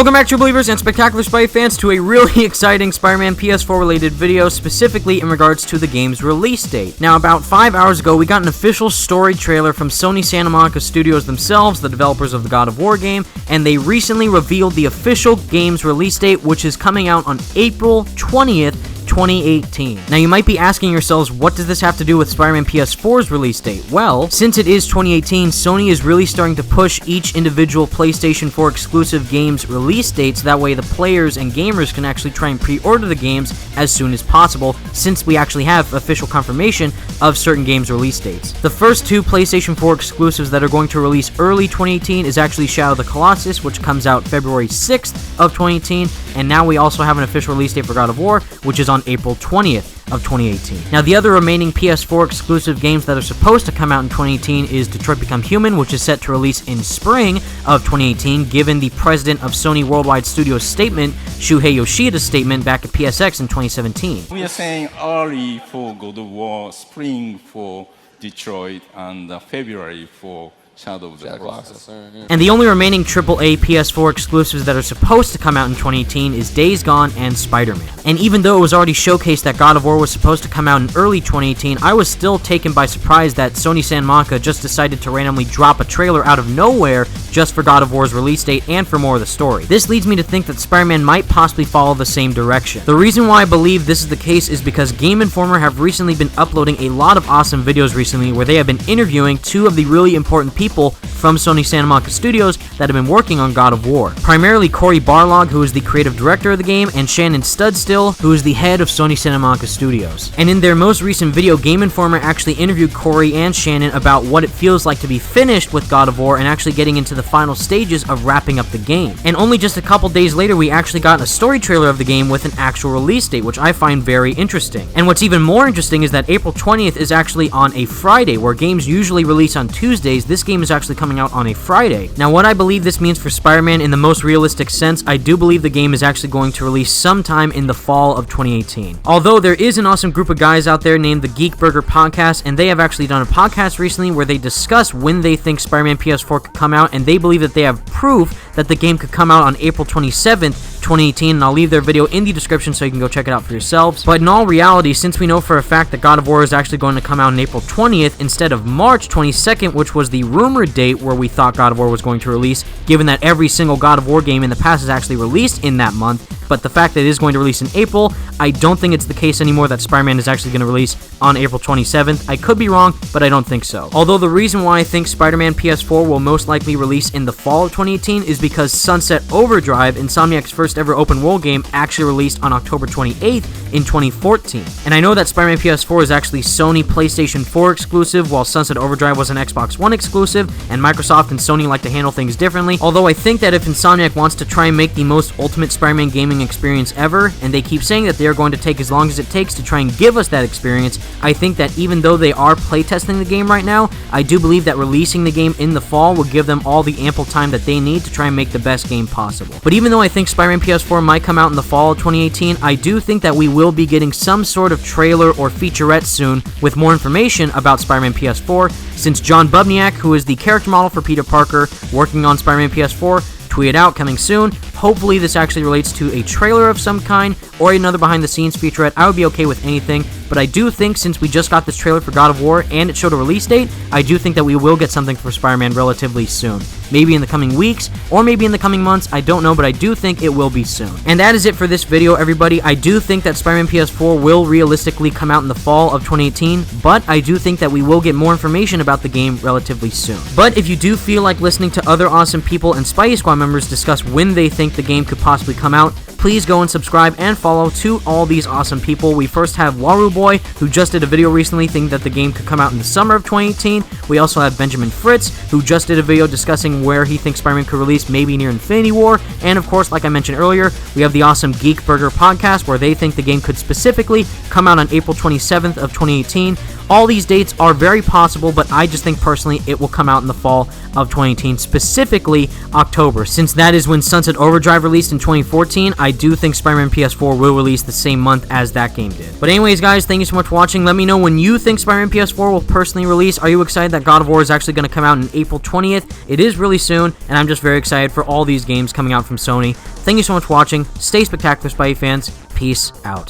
Welcome back, true believers and spectacular Spidey fans, to a really exciting Spider-Man PS4 related video, specifically in regards to the game's release date. Now, about 5 hours ago, we got an official story trailer from Sony Santa Monica Studios themselves, the developers of the God of War game, and they recently revealed the official game's release date, which is coming out on April 20th, 2018. Now, you might be asking yourselves, what does this have to do with Spider-Man PS4's release date? Well, since it is 2018, Sony is really starting to push each individual PlayStation 4 exclusive games release dates, that way the players and gamers can actually try and pre-order the games as soon as possible, since we actually have official confirmation of certain games release dates. The first two PlayStation 4 exclusives that are going to release early 2018 is actually Shadow of the Colossus, which comes out February 6th of 2018, and now we also have an official release date for God of War, which is on April 20th of 2018. Now, the other remaining PS4 exclusive games that are supposed to come out in 2018 is Detroit Become Human, which is set to release in spring of 2018, given the president of Sony Worldwide Studios statement, Shuhei Yoshida's statement back at PSX in 2017. We are saying early for God of War, spring for Detroit, and February for Shadow of the Colossus. And the only remaining AAA PS4 exclusives that are supposed to come out in 2018 is Days Gone and Spider-Man. And even though it was already showcased that God of War was supposed to come out in early 2018, I was still taken by surprise that Sony Santa Monica just decided to randomly drop a trailer out of nowhere just for God of War's release date and for more of the story. This leads me to think that Spider-Man might possibly follow the same direction. The reason why I believe this is the case is because Game Informer have recently been uploading a lot of awesome videos recently where they have been interviewing two of the really important people from Sony Santa Monica Studios that have been working on God of War. Primarily Cory Barlog, who is the creative director of the game, and Shannon Studstill, who is the head of Sony Santa Monica Studios. And in their most recent video, Game Informer actually interviewed Cory and Shannon about what it feels like to be finished with God of War and actually getting into the final stages of wrapping up the game. And only just a couple days later, we actually got a story trailer of the game with an actual release date, which I find very interesting. And what's even more interesting is that April 20th is actually on a Friday, where games usually release on Tuesdays. This game is actually coming out on a Friday. Now, what I believe this means for Spider-Man in the most realistic sense, I do believe the game is actually going to release sometime in the fall of 2018. Although there is an awesome group of guys out there named the Geek Burger Podcast, and they have actually done a podcast recently where they discuss when they think Spider-Man PS4 could come out, and they believe that they have proof that the game could come out on April 27th, 2018, and I'll leave their video in the description so you can go check it out for yourselves. But in all reality, since we know for a fact that God of War is actually going to come out on April 20th instead of March 22nd, which was the rumored date where we thought God of War was going to release, given that every single God of War game in the past has actually released in that month, but the fact that it is going to release in April, I don't think it's the case anymore that Spider-Man is actually going to release on April 27th. I could be wrong, but I don't think so. Although the reason why I think Spider-Man PS4 will most likely release in the fall of 2018 is because Sunset Overdrive, Insomniac's first ever open world game, actually released on October 28th in 2014. And I know that Spider-Man PS4 is actually Sony PlayStation 4 exclusive, while Sunset Overdrive was an Xbox One exclusive, and Microsoft and Sony like to handle things differently. Although I think that if Insomniac wants to try and make the most ultimate Spider-Man gaming experience ever, and they keep saying that they are going to take as long as it takes to try and give us that experience, I think that even though they are playtesting the game right now, I do believe that releasing the game in the fall will give them all the ample time that they need to try and make the best game possible. But even though I think Spider-Man PS4 might come out in the fall of 2018, I do think that we will be getting some sort of trailer or featurette soon with more information about Spider-Man PS4, since John Bubniak, who is the character model for Peter Parker working on Spider-Man PS4, tweeted out coming soon. Hopefully this actually relates to a trailer of some kind or another behind the scenes featurette. I would be okay with anything, but I do think since we just got this trailer for God of War and it showed a release date, I do think that we will get something for Spider-Man relatively soon. Maybe in the coming weeks, or maybe in the coming months, I don't know, but I do think it will be soon. And that is it for this video, everybody. I do think that Spider-Man PS4 will realistically come out in the fall of 2018, but I do think that we will get more information about the game relatively soon. But if you do feel like listening to other awesome people and Spidey Squad members discuss when they think the game could possibly come out, please go and subscribe and follow to all these awesome people. We first have Waru Boy, who just did a video recently thinking that the game could come out in the summer of 2018. We also have Benjamin Fritz, who just did a video discussing where he thinks Spider-Man could release maybe near Infinity War. And of course, like I mentioned earlier, we have the awesome Geek Burger Podcast, where they think the game could specifically come out on April 27th of 2018. All these dates are very possible, but I just think personally it will come out in the fall of 2018, specifically October. Since that is when Sunset Overdrive released in 2014, I do think Spider-Man PS4 will release the same month as that game did. But anyways, guys, thank you so much for watching. Let me know when you think Spider-Man PS4 will personally release. Are you excited that God of War is actually going to come out on April 20th? It is really soon, and I'm just very excited for all these games coming out from Sony. Thank you so much for watching. Stay spectacular, Spidey fans. Peace out.